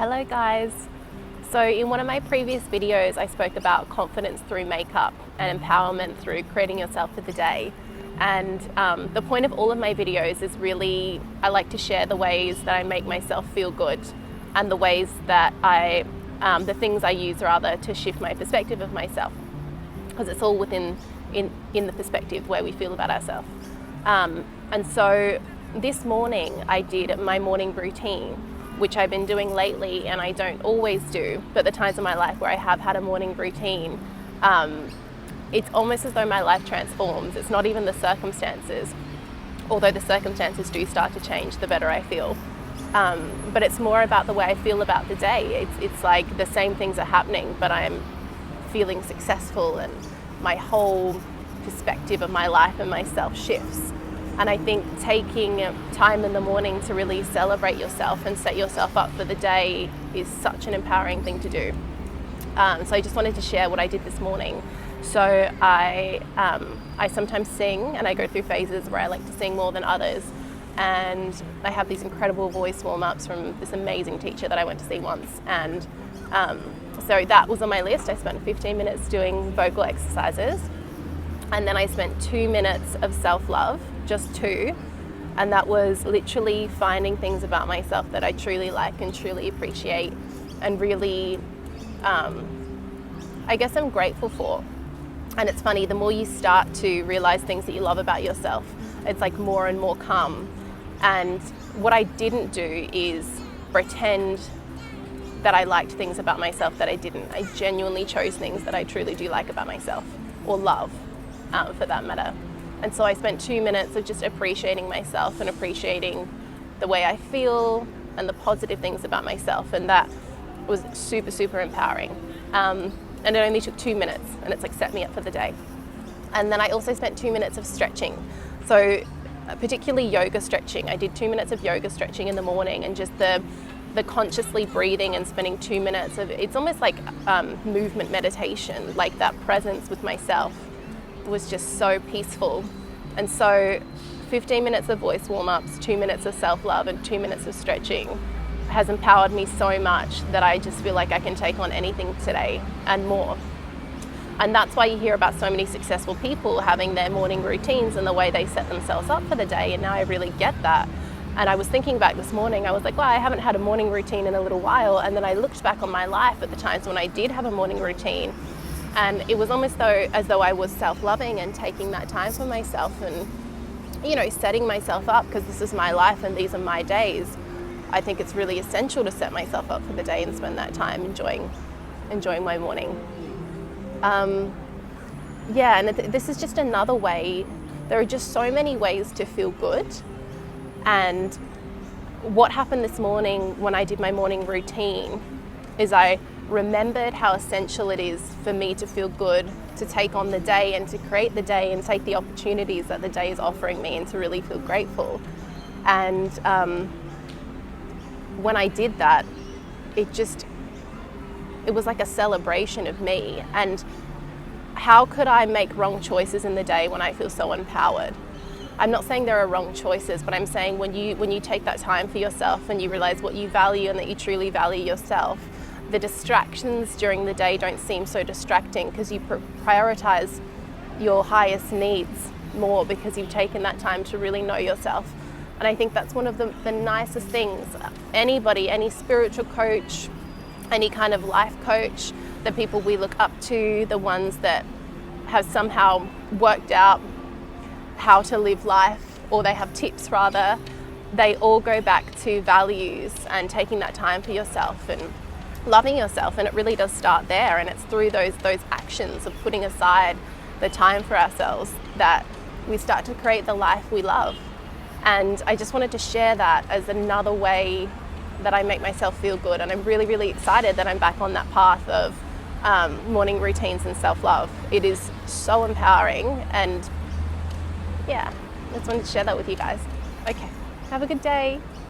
Hello guys. So in one of my previous videos I spoke about confidence through makeup and empowerment through creating yourself for the day. And the point of all of my videos is really, I like to share the ways that I make myself feel good and the ways that the things I use rather to shift my perspective of myself, because it's all within in the perspective where we feel about ourselves. And so this morning I did my morning routine, which I've been doing lately and I don't always do, but the times in my life where I have had a morning routine, it's almost as though my life transforms. It's not even the circumstances, although the circumstances do start to change the better I feel. But it's more about the way I feel about the day. It's like the same things are happening, but I'm feeling successful and my whole perspective of my life and myself shifts. And I think taking time in the morning to really celebrate yourself and set yourself up for the day is such an empowering thing to do. So I just wanted to share what I did this morning. So I sometimes sing, and I go through phases where I like to sing more than others. And I have these incredible voice warm-ups from this amazing teacher that I went to see once. And so that was on my list. I spent 15 minutes doing vocal exercises. And then I spent 2 minutes of self-love, just 2. And that was literally finding things about myself that I truly like and truly appreciate and really, I guess I'm grateful for. And it's funny, the more you start to realize things that you love about yourself, it's like more and more come. And what I didn't do is pretend that I liked things about myself that I didn't. I genuinely chose things that I truly do like about myself, or love, for that matter. And so I spent 2 minutes of just appreciating myself and appreciating the way I feel and the positive things about myself. And that was super, super empowering. And it only took 2 minutes, and it's like set me up for the day. And then I also spent 2 minutes of stretching. So particularly yoga stretching. I did 2 minutes of yoga stretching in the morning, and just the consciously breathing and spending 2 minutes of, it's almost like movement meditation, like that presence with myself was just so peaceful. And so 15 minutes of voice warm-ups, 2 minutes of self-love, and 2 minutes of stretching has empowered me so much that I just feel like I can take on anything today and more. And that's why you hear about so many successful people having their morning routines and the way they set themselves up for the day. And now I really get that. And I was thinking back this morning, I was like, well, I haven't had a morning routine in a little while. And then I looked back on my life at the times when I did have a morning routine, and it was almost as though I was self-loving and taking that time for myself and, you know, setting myself up, because this is my life and these are my days. I think it's really essential to set myself up for the day and spend that time enjoying my morning. Yeah, and this is just another way. There are just so many ways to feel good. And what happened this morning when I did my morning routine is I remembered how essential it is for me to feel good, to take on the day and to create the day and take the opportunities that the day is offering me, and to really feel grateful. And when I did that, it was like a celebration of me. And how could I make wrong choices in the day when I feel so empowered? I'm not saying there are wrong choices, but I'm saying when you take that time for yourself and you realize what you value and that you truly value yourself, the distractions during the day don't seem so distracting, because you prioritize your highest needs more because you've taken that time to really know yourself. And I think that's one of the nicest things. Anybody, any spiritual coach, any kind of life coach, the people we look up to, the ones that have somehow worked out how to live life, or they have tips rather, they all go back to values and taking that time for yourself and loving yourself. And it really does start there, and it's through those actions of putting aside the time for ourselves that we start to create the life we love. And I just wanted to share that as another way that I make myself feel good. And I'm really, really excited that I'm back on that path of morning routines and self-love. It is so empowering, and yeah, I just wanted to share that with you guys. Okay, have a good day.